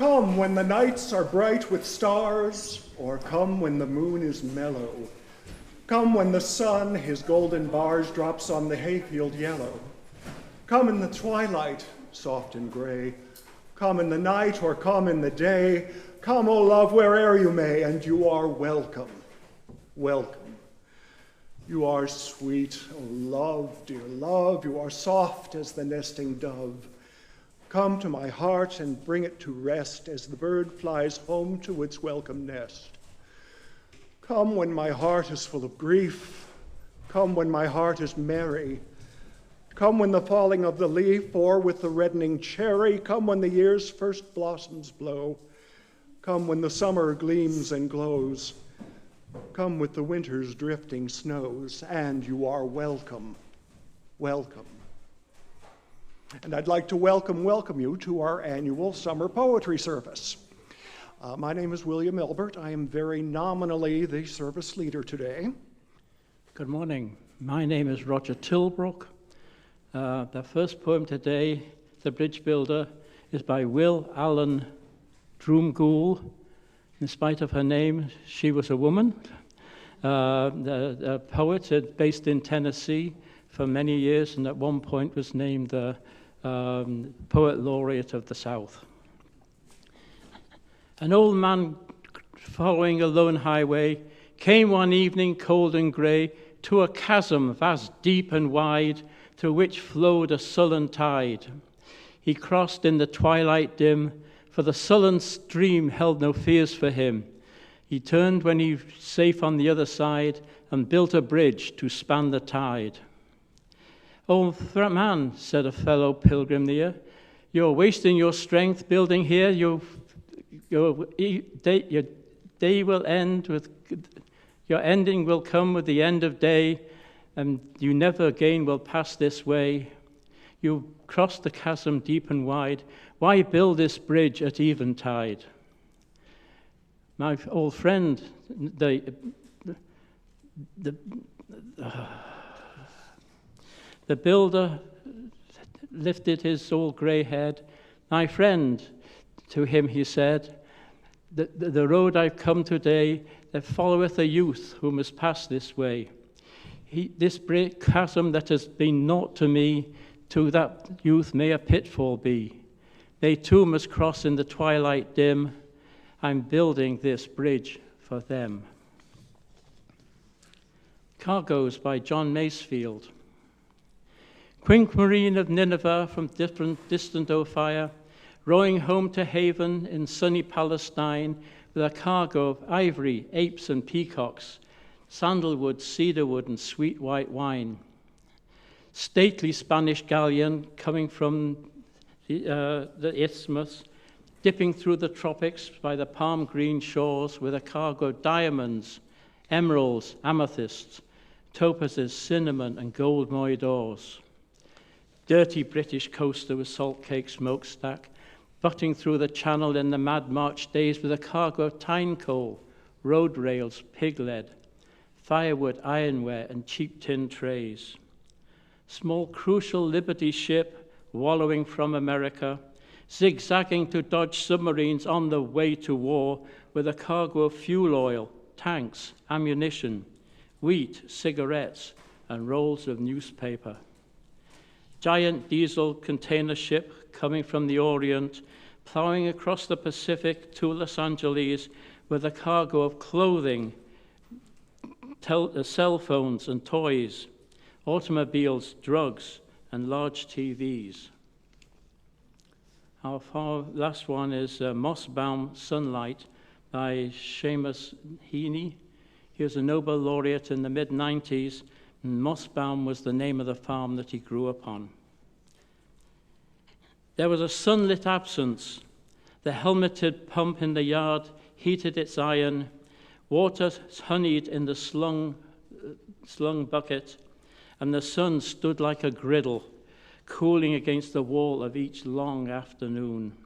Come when the nights are bright with stars, or come when the moon is mellow. Come when the sun, his golden bars, drops on the hayfield yellow. Come in the twilight, soft and gray. Come in the night or come in the day. Come, O love, where'er you may, and you are welcome, welcome. You are sweet, O love, dear love, you are soft as the nesting dove. Come to my heart and bring it to rest as the bird flies home to its welcome nest. Come when my heart is full of grief. Come when my heart is merry. Come when the falling of the leaf, or with the reddening cherry. Come when the year's first blossoms blow. Come when the summer gleams and glows. Come with the winter's drifting snows, and you are welcome, welcome. And I'd like to welcome you to our annual summer poetry service. My name is William Elbert. I am very nominally the service leader today. Good morning. My name is Roger Tilbrook. The first poem today, The Bridge Builder, is by Will Allen Drumgoole. In spite of her name, she was a woman. The poet based in Tennessee for many years, and at one point was named the Poet Laureate of the South. An old man following a lone highway came one evening cold and grey to a chasm vast, deep and wide, through which flowed a sullen tide. He crossed in the twilight dim, for the sullen stream held no fears for him. He turned when he was safe on the other side and built a bridge to span the tide. "Oh, man," said a fellow pilgrim near, "you're wasting your strength building here. Your day will end with, your ending will come with the end of day, and you never again will pass this way. You crossed the chasm deep and wide. Why build this bridge at eventide?" My old friend, the builder lifted his old grey head. "My friend," to him he said, the road I've come today, there followeth a youth who must pass this way. This great chasm that has been naught to me, to that youth may a pitfall be. They too must cross in the twilight dim. I'm building this bridge for them." Cargoes by John Masefield. Queen Marine of Nineveh from distant Ophir, rowing home to haven in sunny Palestine with a cargo of ivory, apes and peacocks, sandalwood, cedarwood and sweet white wine. Stately Spanish galleon coming from the isthmus, dipping through the tropics by the palm green shores with a cargo of diamonds, emeralds, amethysts, topazes, cinnamon and gold moidores. Dirty British coaster with salt cake smokestack, butting through the channel in the mad March days with a cargo of tine coal, road rails, pig lead, firewood, ironware and cheap tin trays. Small crucial Liberty ship wallowing from America, zigzagging to dodge submarines on the way to war with a cargo of fuel oil, tanks, ammunition, wheat, cigarettes, and rolls of newspaper. Giant diesel container ship coming from the Orient, plowing across the Pacific to Los Angeles with a cargo of clothing, cell phones and toys, automobiles, drugs, and large TVs. Our last one is Mossbaum Sunlight by Seamus Heaney. He was a Nobel laureate in the mid-90s, and Mossbaum was the name of the farm that he grew up on. There was a sunlit absence. The helmeted pump in the yard heated its iron. Water honeyed in the slung bucket, and the sun stood like a griddle, cooling against the wall of each long afternoon.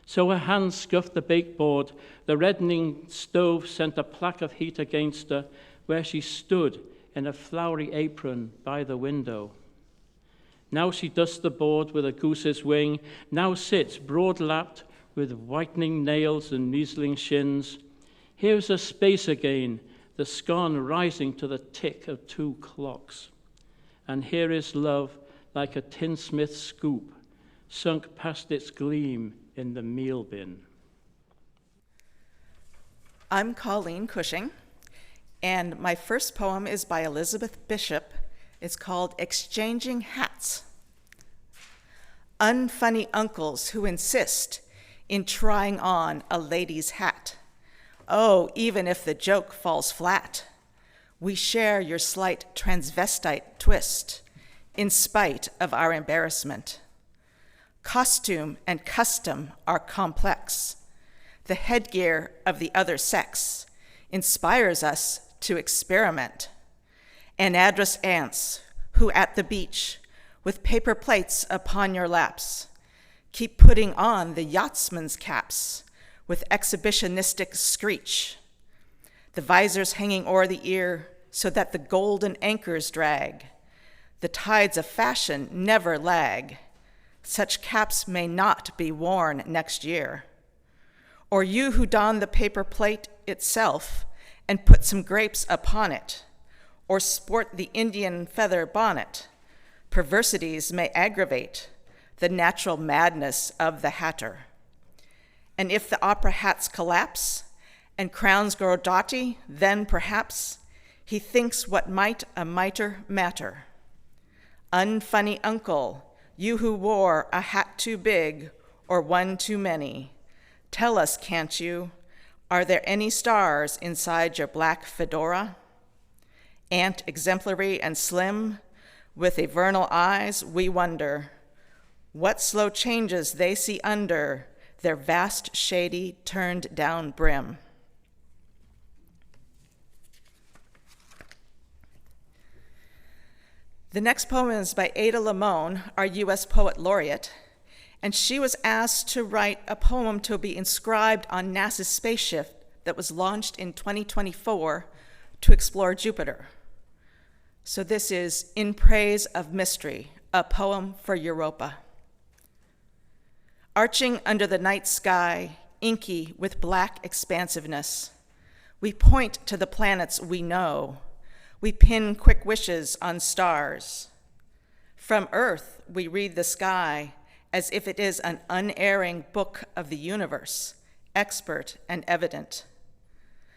So her hands scuffed the bakeboard. The reddening stove sent a plaque of heat against her, where she stood in a flowery apron by the window. Now she dusts the board with a goose's wing, now sits broad-lapped, with whitening nails and measling shins. Here's a space again, the scone rising to the tick of 2 clocks. And here is love like a tinsmith's scoop, sunk past its gleam in the meal bin. I'm Colleen Cushing, and my first poem is by Elizabeth Bishop. It's called Exchanging Hats. Unfunny uncles who insist in trying on a lady's hat. Oh, even if the joke falls flat, we share your slight transvestite twist in spite of our embarrassment. Costume and custom are complex. The headgear of the other sex inspires us to experiment. And address aunts who at the beach, with paper plates upon your laps, keep putting on the yachtsman's caps with exhibitionistic screech. The visors hanging o'er the ear so that the golden anchors drag. The tides of fashion never lag. Such caps may not be worn next year. Or you who don the paper plate itself and put some grapes upon it, or sport the Indian feather bonnet, perversities may aggravate the natural madness of the hatter. And if the opera hats collapse and crowns grow dotty, then perhaps he thinks what might a mitre matter. Unfunny uncle, you who wore a hat too big or one too many, tell us, can't you, are there any stars inside your black fedora? Aunt exemplary and slim, with a vernal eyes, we wonder what slow changes they see under their vast, shady, turned down brim. The next poem is by Ada Limón, our U.S. Poet Laureate, and she was asked to write a poem to be inscribed on NASA's spaceship that was launched in 2024 to explore Jupiter. So this is In Praise of Mystery, a poem for Europa. Arching under the night sky, inky with black expansiveness, we point to the planets we know. We pin quick wishes on stars. From Earth, we read the sky as if it is an unerring book of the universe, expert and evident.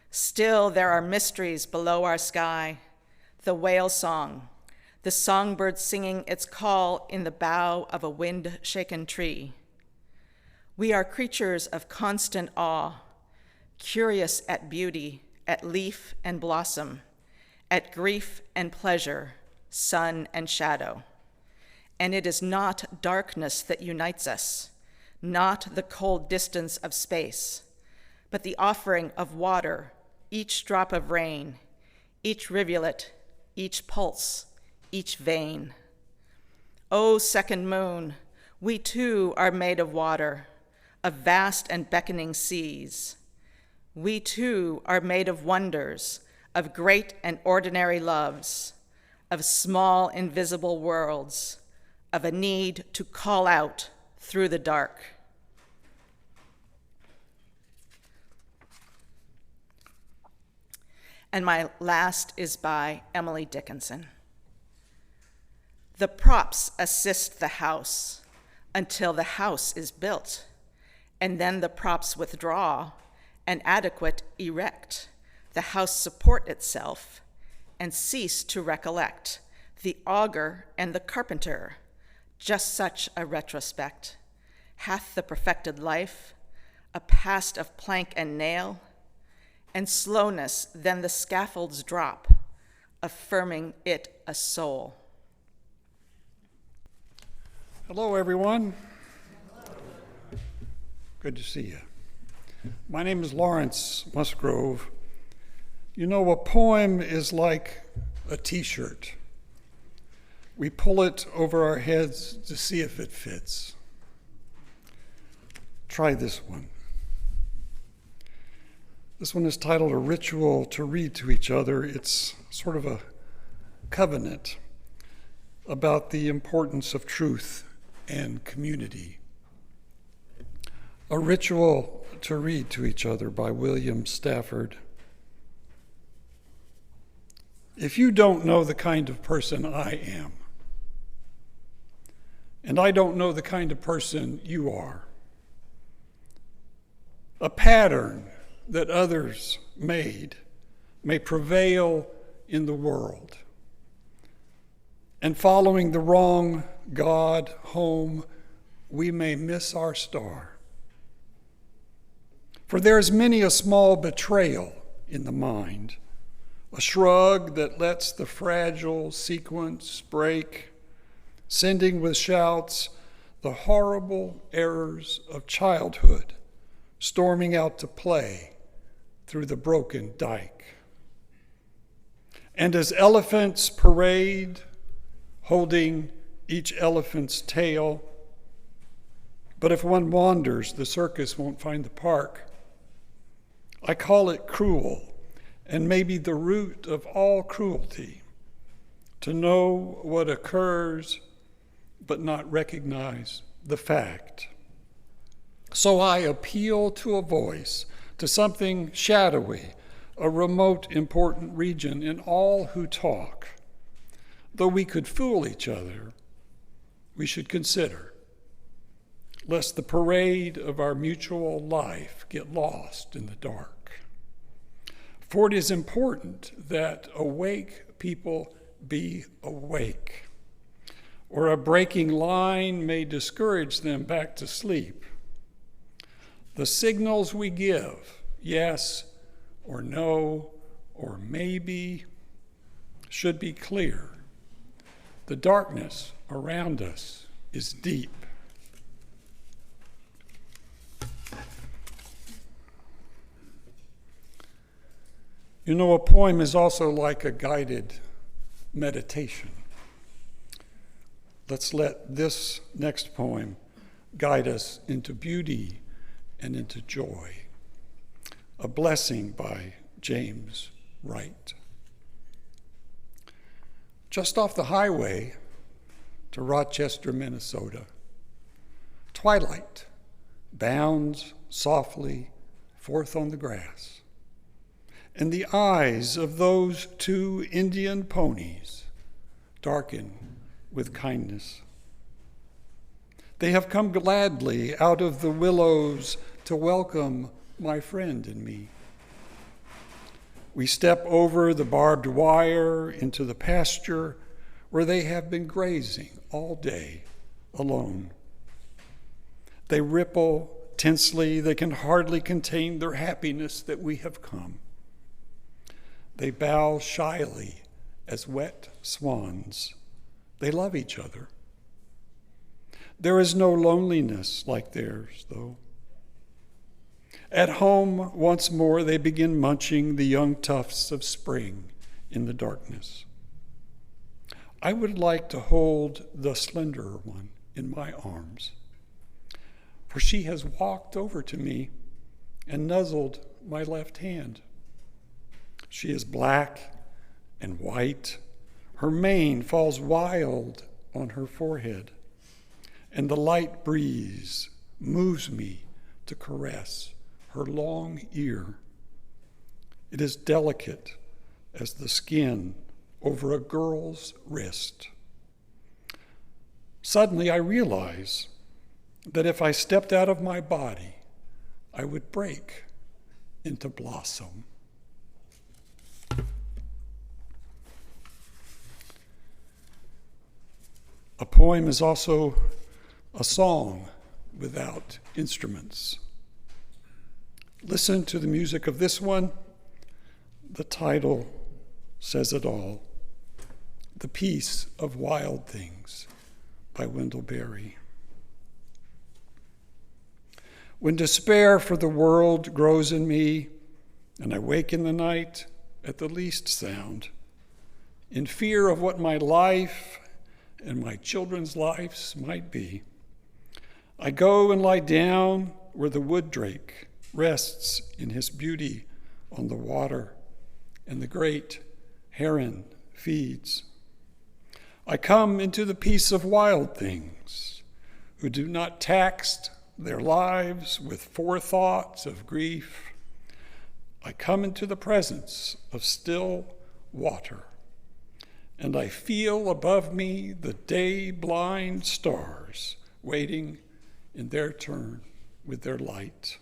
Still, there are mysteries below our sky, the whale song, the songbird singing its call in the bough of a wind-shaken tree. We are creatures of constant awe, curious at beauty, at leaf and blossom, at grief and pleasure, sun and shadow. And it is not darkness that unites us, not the cold distance of space, but the offering of water, each drop of rain, each rivulet, each pulse, each vein. O second moon, we too are made of water, of vast and beckoning seas. We too are made of wonders, of great and ordinary loves, of small invisible worlds, of a need to call out through the dark. And my last is by Emily Dickinson. The props assist the house until the house is built, and then the props withdraw and adequate erect. The house support itself and cease to recollect the augur and the carpenter. Just such a retrospect hath the perfected life, a past of plank and nail, and slowness then the scaffolds drop, affirming it a soul. Hello, everyone. Good to see you. My name is Laurence Musgrove. You know, a poem is like a t-shirt. We pull it over our heads to see if it fits. Try this one. This one is titled A Ritual to Read to Each Other. It's sort of a covenant about the importance of truth and community. A Ritual to Read to Each Other by William Stafford. If you don't know the kind of person I am, and I don't know the kind of person you are, a pattern that others made may prevail in the world, and following the wrong God home, we may miss our star. For there is many a small betrayal in the mind, a shrug that lets the fragile sequence break, sending with shouts the horrible errors of childhood, storming out to play through the broken dike. And as elephants parade, holding each elephant's tail, but if one wanders, the circus won't find the park. I call it cruel, and maybe the root of all cruelty, to know what occurs but not recognize the fact. So I appeal to a voice, to something shadowy, a remote, important region in all who talk. Though we could fool each other, we should consider, lest the parade of our mutual life get lost in the dark. For it is important that awake people be awake, or a breaking line may discourage them back to sleep. The signals we give, yes or no or maybe, should be clear. The darkness around us is deep. You know, a poem is also like a guided meditation. Let's let this next poem guide us into beauty and into joy. A Blessing by James Wright. Just off the highway to Rochester, Minnesota, twilight bounds softly forth on the grass, and the eyes of those two Indian ponies darken with kindness. They have come gladly out of the willows to welcome my friend and me. We step over the barbed wire into the pasture where they have been grazing all day alone. They ripple tensely. They can hardly contain their happiness that we have come. They bow shyly as wet swans. They love each other. There is no loneliness like theirs, though. At home, once more, they begin munching the young tufts of spring in the darkness. I would like to hold the slenderer one in my arms, for she has walked over to me and nuzzled my left hand. She is black and white. Her mane falls wild on her forehead, and the light breeze moves me to caress her long ear. It is delicate as the skin over a girl's wrist. Suddenly I realize that if I stepped out of my body, I would break into blossom. A poem is also a song without instruments. Listen to the music of this one. The title says it all. The Peace of Wild Things by Wendell Berry. When despair for the world grows in me, and I wake in the night at the least sound, in fear of what my life and my children's lives might be, I go and lie down where the wood drake rests in his beauty on the water, and the great heron feeds. I come into the peace of wild things, who do not tax their lives with forethoughts of grief, I come into the presence of still water, and I feel above me the day-blind stars waiting in their turn with their light.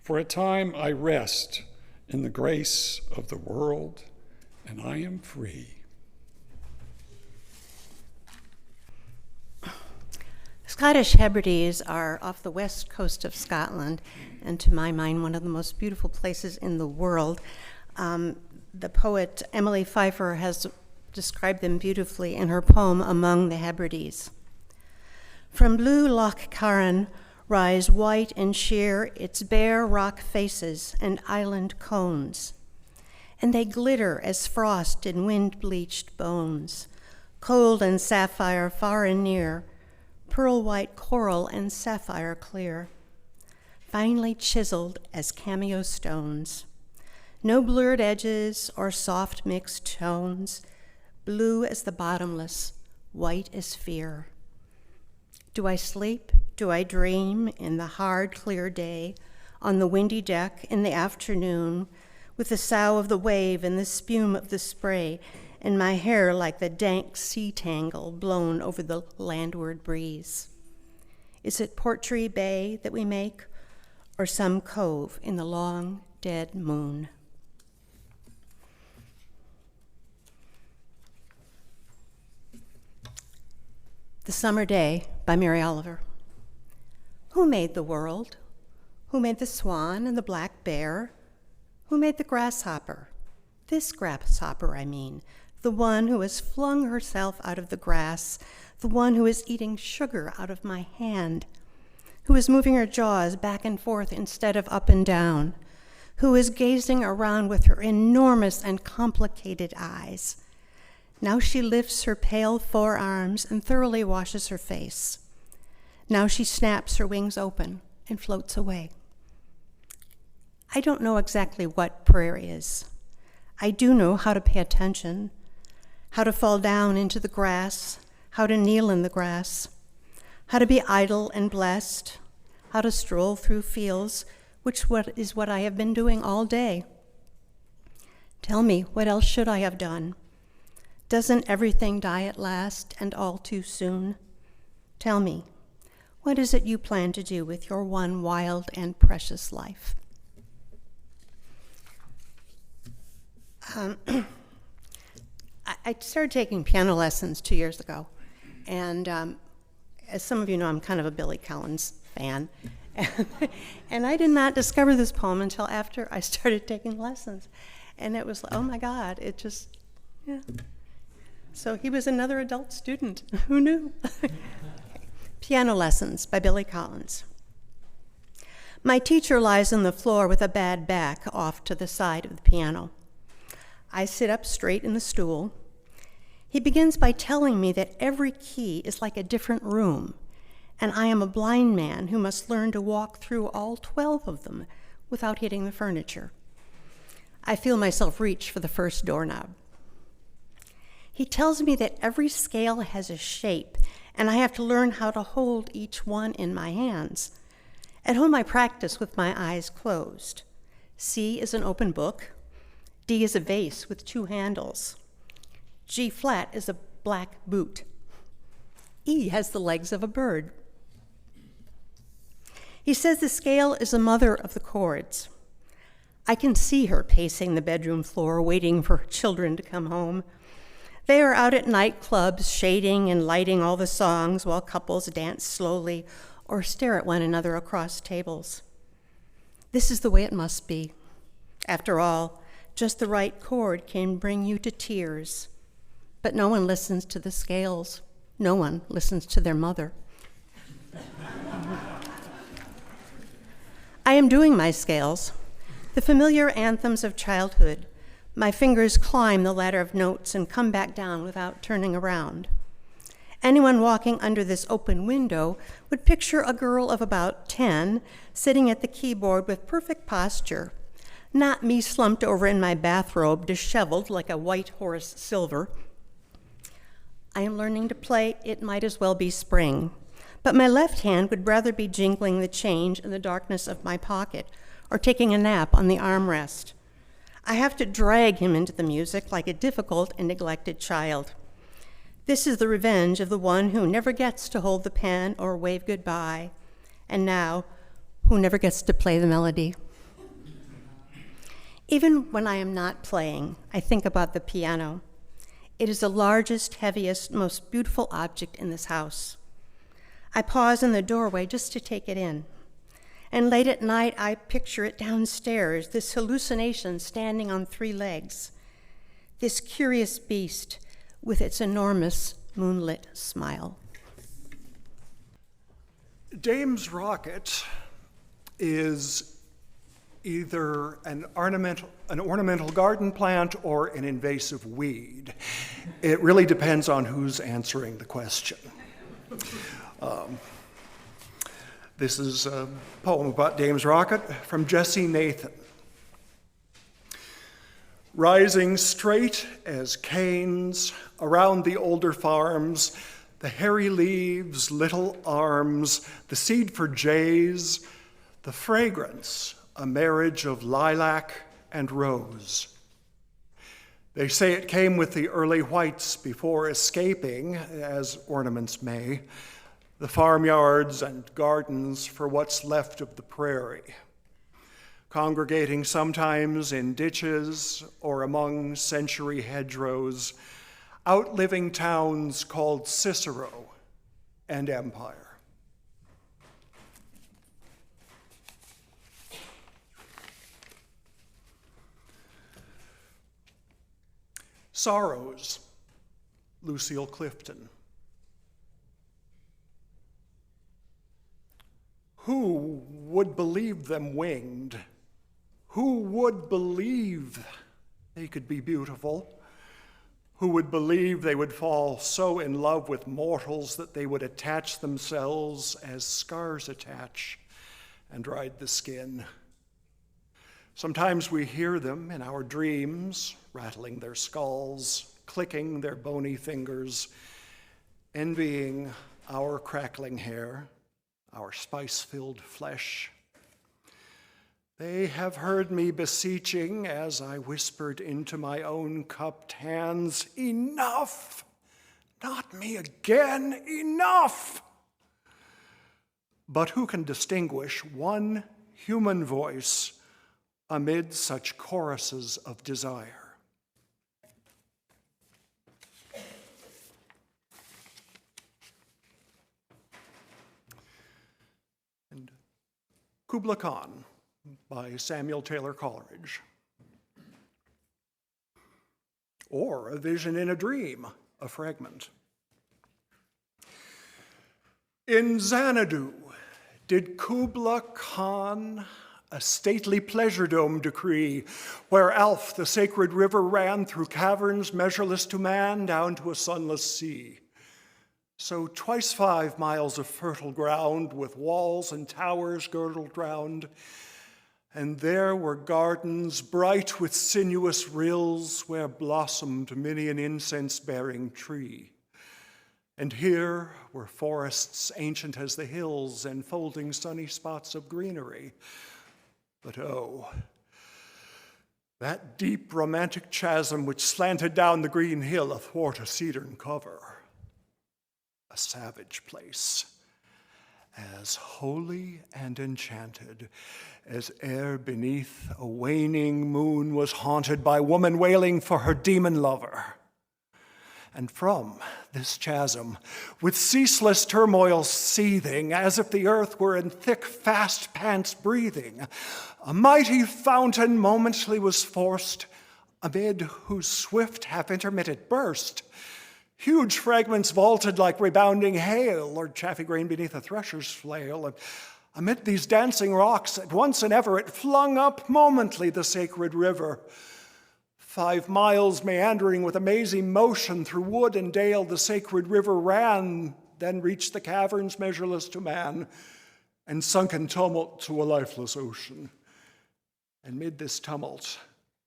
For a time I rest in the grace of the world, and I am free. Scottish Hebrides are off the west coast of Scotland, and to my mind, one of the most beautiful places in the world. The poet Emily Pfeiffer has described them beautifully in her poem, Among the Hebrides. From blue Loch Carron rise white and sheer its bare rock faces and island cones, and they glitter as frost in wind-bleached bones, cold and sapphire far and near, pearl-white coral and sapphire clear, finely chiseled as cameo stones. No blurred edges or soft mixed tones, blue as the bottomless, white as fear. Do I sleep? Do I dream in the hard, clear day, on the windy deck in the afternoon, with the sough of the wave and the spume of the spray, and my hair like the dank sea tangle blown over the landward breeze? Is it Portree Bay that we make, or some cove in the long, dead moon? The Summer Day by Mary Oliver. Who made the world? Who made the swan and the black bear? Who made the grasshopper? This grasshopper, I mean, the one who has flung herself out of the grass, the one who is eating sugar out of my hand, who is moving her jaws back and forth instead of up and down, who is gazing around with her enormous and complicated eyes. Now she lifts her pale forearms and thoroughly washes her face. Now she snaps her wings open and floats away. I don't know exactly what prayer is. I do know how to pay attention, how to fall down into the grass, how to kneel in the grass, how to be idle and blessed, how to stroll through fields, which is what I have been doing all day. Tell me, what else should I have done? Doesn't everything die at last and all too soon? Tell me, what is it you plan to do with your one wild and precious life? I started taking piano lessons 2 years ago, and as some of you know, I'm kind of a Billy Collins fan, and I did not discover this poem until after I started taking lessons, and it was, oh my God, it just, yeah. So he was another adult student. Who knew? Okay. Piano Lessons by Billy Collins. My teacher lies on the floor with a bad back off to the side of the piano. I sit up straight in the stool. He begins by telling me that every key is like a different room, and I am a blind man who must learn to walk through all 12 of them without hitting the furniture. I feel myself reach for the first doorknob. He tells me that every scale has a shape, and I have to learn how to hold each one in my hands. At home, I practice with my eyes closed. C is an open book. D is a vase with 2 handles. G flat is a black boot. E has the legs of a bird. He says the scale is a mother of the chords. I can see her pacing the bedroom floor, waiting for her children to come home. They are out at nightclubs, shading and lighting all the songs while couples dance slowly or stare at one another across tables. This is the way it must be. After all, just the right chord can bring you to tears. But no one listens to the scales. No one listens to their mother. I am doing my scales, the familiar anthems of childhood. My fingers climb the ladder of notes and come back down without turning around. Anyone walking under this open window would picture a girl of about 10 sitting at the keyboard with perfect posture, not me slumped over in my bathrobe, disheveled like a white horse silver. I am learning to play It Might As Well Be Spring But my left hand would rather be jingling the change in the darkness of my pocket or taking a nap on the armrest. I have to drag him into the music like a difficult and neglected child. This is the revenge of the one who never gets to hold the pen or wave goodbye, and now who never gets to play the melody. Even when I am not playing, I think about the piano. It is the largest, heaviest, most beautiful object in this house. I pause in the doorway just to take it in. And late at night, I picture it downstairs, this hallucination standing on 3 legs, this curious beast with its enormous moonlit smile. Dame's rocket is either an ornamental garden plant or an invasive weed. It really depends on who's answering the question. This is a poem about Dame's rocket from Jesse Nathan. Rising straight as canes around the older farms, the hairy leaves, little arms, the seed for jays, the fragrance, a marriage of lilac and rose. They say it came with the early whites before escaping, as ornaments may, the farmyards and gardens for what's left of the prairie, congregating sometimes in ditches or among century hedgerows, outliving towns called Cicero and Empire. Sorrows, Lucille Clifton. Who would believe them winged? Who would believe they could be beautiful? Who would believe they would fall so in love with mortals that they would attach themselves as scars attach and ride the skin? Sometimes we hear them in our dreams, rattling their skulls, clicking their bony fingers, envying our crackling hair, our spice-filled flesh. They have heard me beseeching as I whispered into my own cupped hands, "Enough! Not me again, enough!" But who can distinguish one human voice amid such choruses of desire? And Kubla Khan by Samuel Taylor Coleridge. Or A Vision in a Dream, a fragment. In Xanadu did Kubla Khan a stately pleasure dome decree, where Alph, the sacred river, ran through caverns measureless to man down to a sunless sea. So twice 5 miles of fertile ground with walls and towers girdled round, and there were gardens bright with sinuous rills where blossomed many an incense-bearing tree. And here were forests ancient as the hills, enfolding sunny spots of greenery. But oh, that deep romantic chasm which slanted down the green hill athwart a cedarn cover. A savage place, as holy and enchanted as ere beneath a waning moon was haunted by woman wailing for her demon lover. And from this chasm, with ceaseless turmoil seething, as if the earth were in thick, fast pants breathing, a mighty fountain momently was forced, amid whose swift, half-intermittent burst, huge fragments vaulted like rebounding hail, or chaffy grain beneath a thresher's flail. And amid these dancing rocks, at once and ever, it flung up momently the sacred river. 5 miles meandering with amazing motion through wood and dale, the sacred river ran, then reached the caverns measureless to man, and sunk in tumult to a lifeless ocean. And mid this tumult,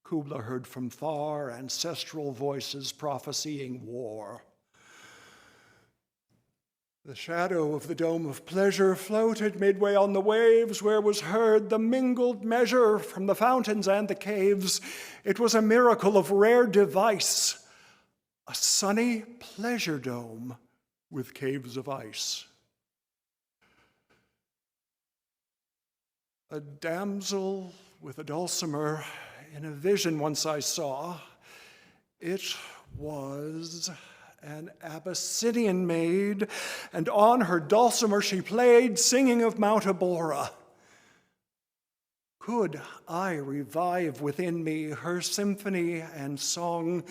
Kubla heard from far ancestral voices prophesying war. The shadow of the dome of pleasure floated midway on the waves, where was heard the mingled measure from the fountains and the caves. It was a miracle of rare device, a sunny pleasure dome with caves of ice. A damsel with a dulcimer in a vision once I saw. It was an Abyssinian maid, and on her dulcimer she played, singing of Mount Abora. Could I revive within me her symphony and song,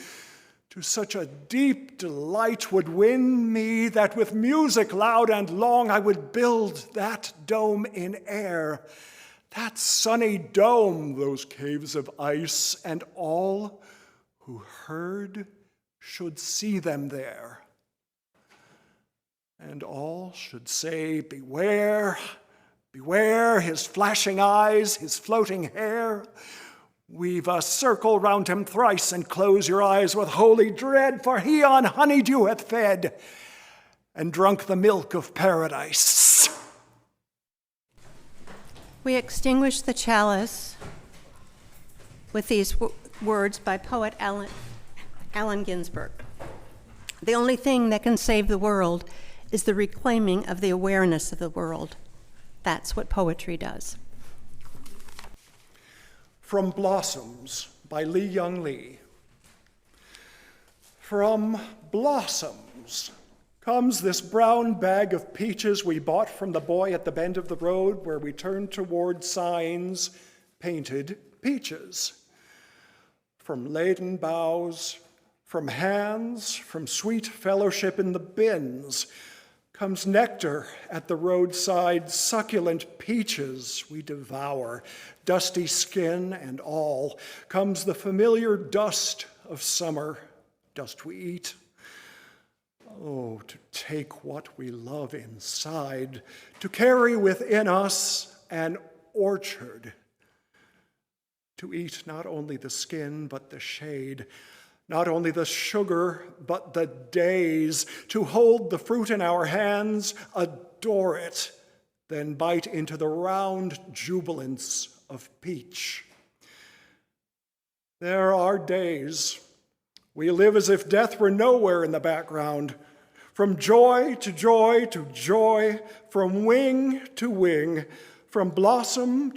to such a deep delight would win me, that with music loud and long I would build that dome in air, that sunny dome, those caves of ice, and all who heard should see them there. And all should say, beware, beware his flashing eyes, his floating hair. Weave a circle round him thrice, and close your eyes with holy dread, for he on honeydew hath fed, and drunk the milk of paradise. We extinguish the chalice with these words by poet Allen Ginsberg. The only thing that can save the world is the reclaiming of the awareness of the world. That's what poetry does. From Blossoms by Lee Young Lee. From blossoms comes this brown bag of peaches we bought from the boy at the bend of the road, where we turned toward signs painted peaches. From laden boughs, from hands, from sweet fellowship in the bins, comes nectar at the roadside, succulent peaches we devour, dusty skin and all. Comes the familiar dust of summer, dust we eat. Oh, to take what we love inside, to carry within us an orchard, to eat not only the skin but the shade, not only the sugar but the days, to hold the fruit in our hands, adore it, then bite into the round jubilance of peach. There are days we live as if death were nowhere in the background, from joy to joy to joy, from wing to wing, from blossom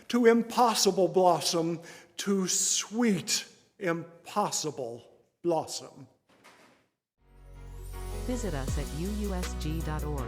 to impossible blossom, to sweet impossible blossom. Visit us at uusg.org.